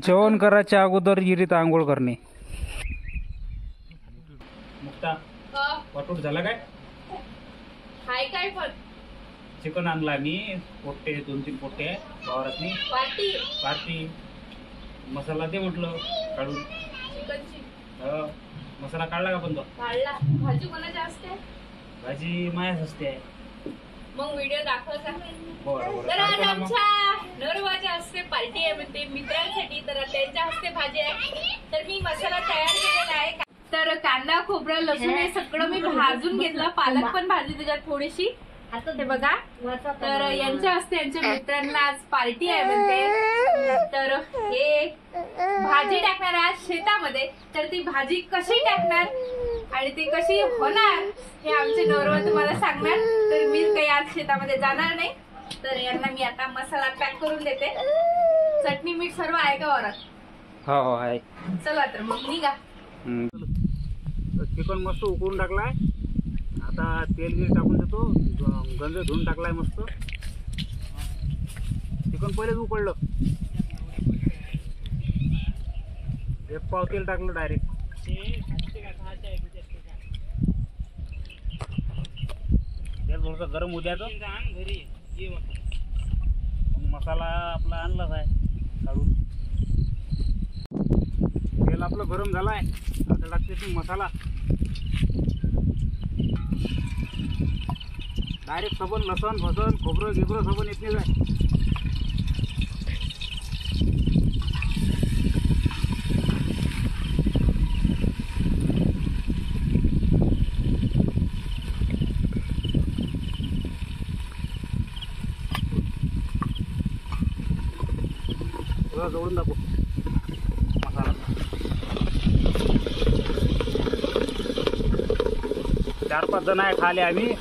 जेवण करायच्या अगोदर विहिरीत आंघोळ करणे. मुक्ता वाटूट झाला काय? हाय काय पण चिकन आणला मी, पोट्टे 2-3 पोट्टे वावरातनी पार्टी पार्टी. मसाला दे म्हटलं काढून. चिकनची मसाला काढला का? पण तो काढला. भाजी कोणाची असते? भाजी मायाच असते. मग व्हिडिओ दाखवता. बरं तर आज आमच्या नवरबाच्या हस्ते पार्टी आहे, म्हणते मित्रांसाठी. तर त्यांच्या हस्ते भाजी आहे. तर मी मसाला तयार केलेला आहे. तर कांदा खोबरं लसूण हे सगळं मी भाजून घेतलं. पालक पण भाजी त्याच्यात थोडीशी. ते बघा. तर यांच्या हस्ते यांच्या मित्रांना आज पार्टी आहे म्हणते. तर हे भाजी टाकणार आज शेतामध्ये. तर ती भाजी कशी टाकणार आणि ती कशी होणार हे आमचे नवरबा तुम्हाला सांगणार. तर मी काही आज शेतामध्ये जाणार नाही. तर यांना मी आता मसाला पॅक करून देते. चटणी मीठ सर्व आहे का वरात? हो हो आहे. चला तर मग निघा. चिकन मस्त उकळून टाकलाय. आता तेल गिर टाकून देतो. गंज धुवून टाकलाय मस्त. चिकन पहिलेच उकळलं. 1 पाव तेल टाकलं डायरेक्ट. तेल थोडंसं गरम होऊ द्यायचं. मग मसाला आपला आणलाच आहे काढून. तेल आपलं गरम झालाय. आता टाकते ती मसाला. डायरेक्ट सबन लसण फसन खोबरं गिबरं सबन येत नाही जाय. थोडा जोडून दाखव मसाला. 4-5 जण आहे खाले आम्ही.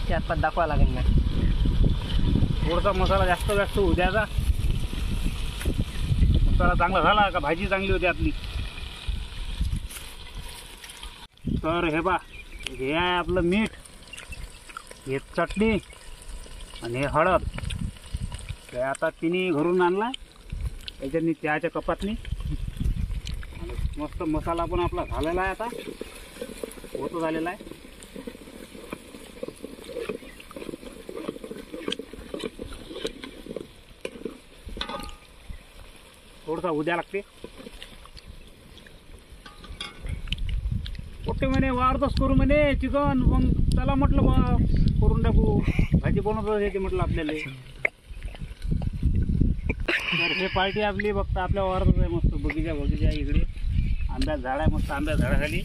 4-5 दाखवा लागेल ना. थोडासा मसाला जास्त होऊ द्यायचा. मसाला चांगला झाला का भाजी चांगली होती आपली. तर हे बा, हे आहे आपलं मीठ, हे चटणी आणि हे हळद. ते आता तिन्ही घरून आणला. त्याच्यानी त्याच्या कपातनी मस्त मसाला पण आपला झालेला आहे. आता होतो झालेला आहे. थोडासा उद्या लागते. पोट्टे म्हणे वाढतच करू म्हणे चिकन. मग चला म्हटलं बा करून टाकू. भाजी बनवतच येते म्हटलं आपल्याला. तर हे पार्टी आपली फक्त आपल्या वावरातच आहे. मस्त बगीचा इकडे आंब्याचं झाड आहे. मस्त आंब्या झाडाखाली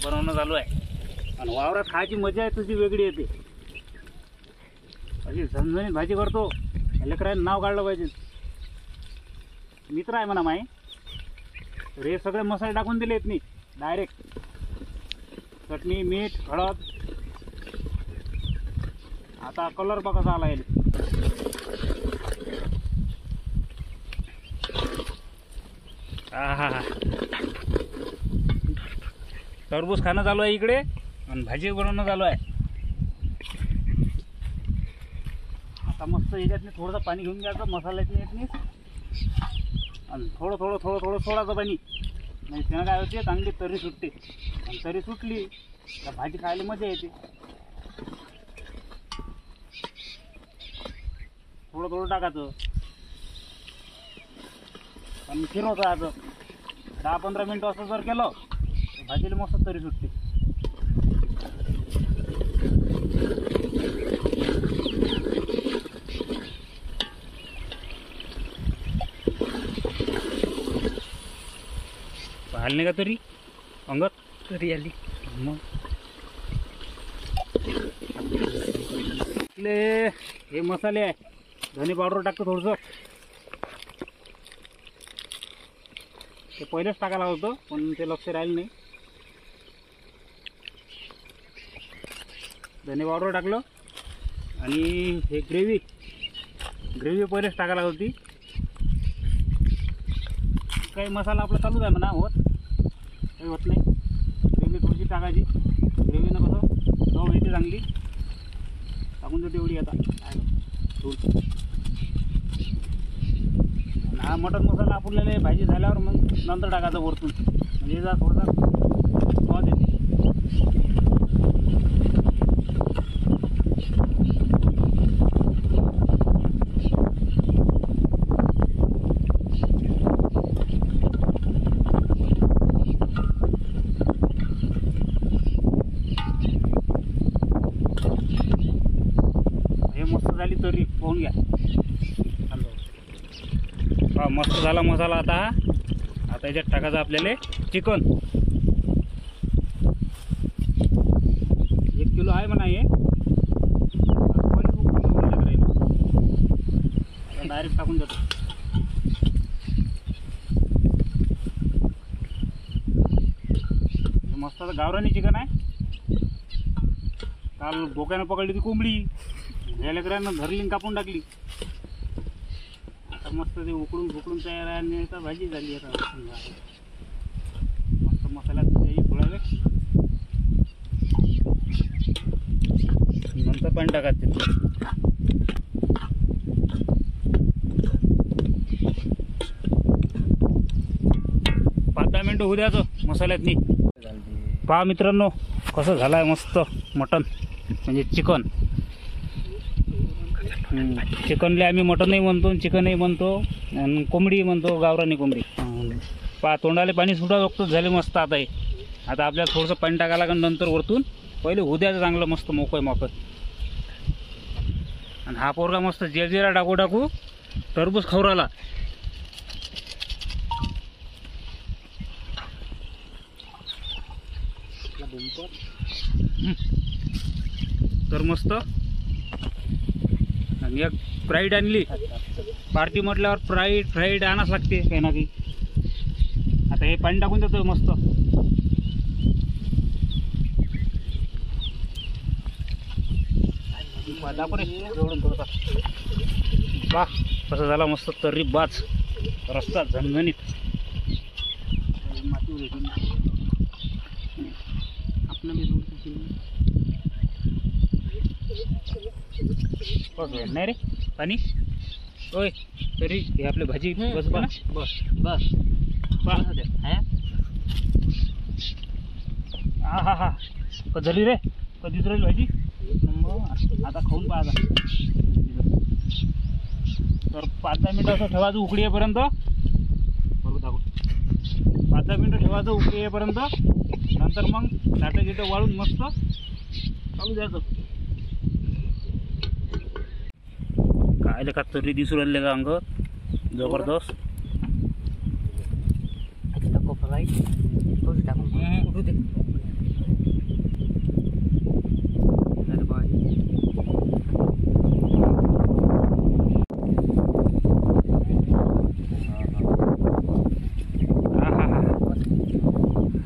बनवणं चालू आहे. आणि वावरात खायची मजा आहे तुझी वेगळी येते. अशी झणझणीत भाजी करतो. लेकरांनी नाव काढलं पाहिजे. मित्र आहे म्हणा माई. तर हे सगळे मसाले टाकून दिलेत मी डायरेक्ट. चटणी मीठ हळद. आता कलर बघा कसा आला. हा टरबूज खाणं चालू आहे इकडे आणि भाजी बनवणं चालू आहे. आता मस्त याच्यातनी थोडंसं पाणी घेऊन घ्यायचं मसाल्यातनी येत नाही. आणि थोडं सोडायचं पाणी. म्हणजे त्यानं काय होते चांगली तरी सुटते. आणि तरी सुटली तर भाजी खायला मजा येते. थोडं टाकायचं आणि फिरवतं राहायचं. 10-15 मिनटं असं जर केलं तर भाजीला मस्त तरी सुटते. पाहायला नाही का तरी अंगत तरी आली. मग हे मसाले आहे. धने पावडर टाकतो थोडंसं. ते पहिलेच टाकायला होतं पण ते लक्ष राहिलं नाही. धने पावडर टाकलं. आणि हे ग्रेव्ही पहिलेच टाकायला होती. काही मसाला आपला चालूच आहे म्हणा. काही होत नाही. ग्रेव्ही थोडीशी टाकायची. ग्रेव्हीनं कसं चव येते चांगली. टाकून देते एवढी आता. हा मटण मसाला आपल्याला भाजी झाल्यावर मग नंतर टाकायचं वरतून, म्हणजे जा थोडासा स्वाद येते. हे मस्त झाली तरी पाहून घ्या. हा मस्त झाला मसाला. आता याच्यात टाकायचं आपल्याला चिकन. 1 किलो आहे म्हणा हे. डायरेक्ट टाकून देतो. मस्त गावरानी चिकन आहे. काल बोक्यानं पकडली ती कोंबडी, या लेकरांना धरली आणि कापून टाकली. आता मस्त ते उकडून तयार आहे आणि आता भाजी झाली. आता मस्त मसाल्यात थोडा वेळ नंतर पाणी टाकायचं. 5-10 मिनटं होऊ द्यायचं मसाल्यातनी. पहा मित्रांनो कसं झालं आहे मस्त मटण, म्हणजे चिकन. चिकनले आम्ही मटणही म्हणतो, चिकनही म्हणतो आणि कोंबडी म्हणतो, गावरानी कोंबडी. पहा तोंडाले पाणी सुटा बघतोच झाले मस्त. आता आपल्याला थोडंसं पाणी टाकायला लागेल नंतर वरतून. पहिले होऊ द्यायचं चांगलं मस्त मोकळं. आणि हा पोरगा मस्त जिरा टाकू टरबूज खवराला. तर मस्त. आणि एक फ्राईड आणली. पार्टी म्हटल्यावर फ्राईड आणाच लागते काही ना काही. आता हे पाणी टाकून देतो मस्त. बा कसं झाला मस्त तर्री बाज, रस्ता झणझणीत. नाही रे पाणी. ओय तरी हे आपली भाजी बस बस बस बस. हा हा कधी झाली रे, कधीच राहील भाजी. आता खाऊन पाहा. तर 5-10 मिनटं असं ठेवायचं उकडी येईपर्यंत. बरोबर दाखव. 5-10 मिनटं ठेवायचं उकडी येईपर्यंत. नंतर मग टाटा वाळून मस्त चालू द्यायचं. काय का तरी दिसू राहिले का अंग जबरदस्त.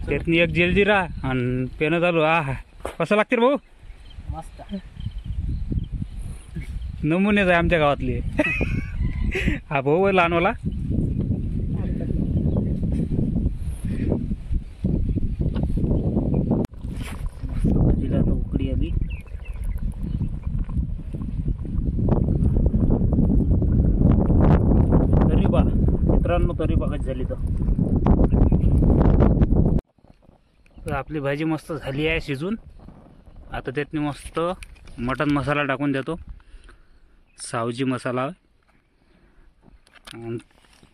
त्यातनी एक जलजिरा आणि पेनं चालू. हा कसं लागते रे भाऊ. मस्त नमुनेच आहे आमच्या गावातले. हा भाऊ आहे लहानवाला. भाजीला आता उकडी आली. तरी बा मित्रांनो, तरी बघत झाली. तर आपली भाजी मस्त झाली आहे शिजून. आता त्यातनी मस्त मटण मसाला टाकून देतो. सावजी मसाला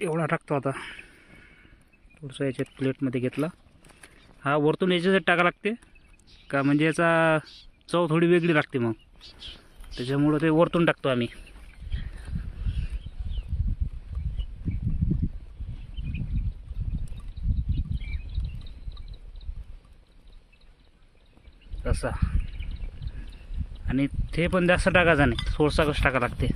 एवढा टाकतो. आता थोडंसं याच्यात प्लेटमध्ये घेतला. हा वरतून याच्यासाठी टाका लागते का, म्हणजे याचा चव थोडी वेगळी लागते मग, त्याच्यामुळं ते वरतून टाकतो आम्ही. तसा. आणि ते पण जास्त टाकायचं नाही, थोडसा कसं टाका लागते.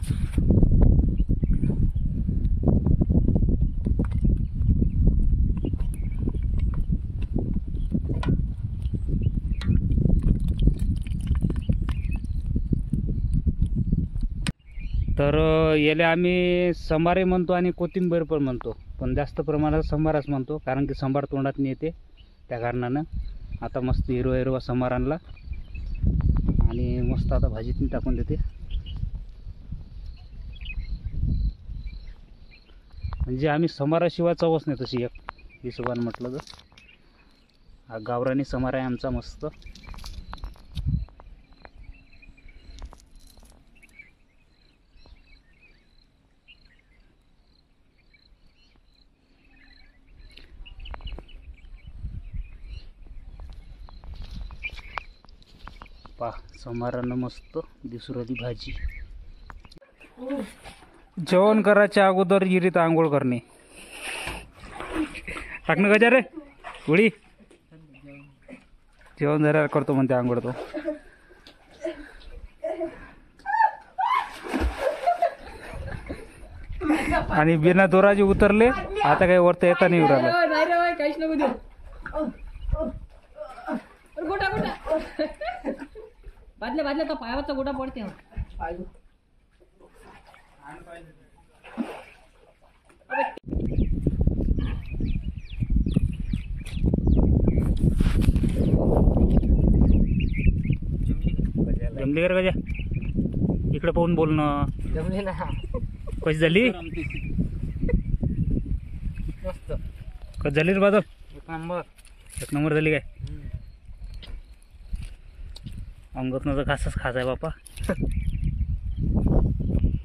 तर याला आम्ही संबारे म्हणतो आणि कोथिंबीर पण म्हणतो, पण जास्त प्रमाणात संबारच म्हणतो, कारण की संबार तोंडात नाही येते त्या कारणानं. आता मस्त हिरवा संबार आणला आणि मस्त आता भाजीतून टाकून देते. म्हणजे आम्ही समाराशिवाय चवच नाही तशी एक हिशोबानं म्हटलं तर. हा गावरानी समार आहे आमचा मस्त. पा समारानं मस्त दिसुराली भाजी. जेवण करायच्या अगोदर विहिरीत आंघोळ करणे. टाकणं गजा रे उडी. जेवण झाल्यावर करतो म्हणते आंघोळ तो. आणि बिना दोराजी उतरले आता काही वरती येता नाही उराला. काहीच नको देऊ. गोटा गोटा बादल्या तर पायावरचा गोटा पडते. जमली कर गजा इकडे पाहून बोलणं. जमले ना कशी झाली मस्त कशी झाली रे बादल. एक नंबर. एक नंबर झाली काय. अंगतनं तर घासच खास आहे बापा.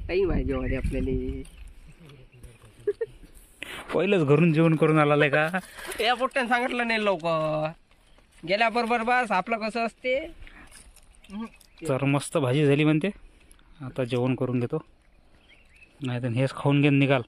काही माहिती वाटते आपल्याला. पहिलंच घरून जेवण करून आलाय का. या पोट्ट्यानं सांगितलं नाही लवकर गेल्याबरोबर बस आपलं कसं असते. तर मस्त भाजी झाली म्हणते. आता जेवण करून घेतो नाही तर हेच खाऊन घेऊन निघाल.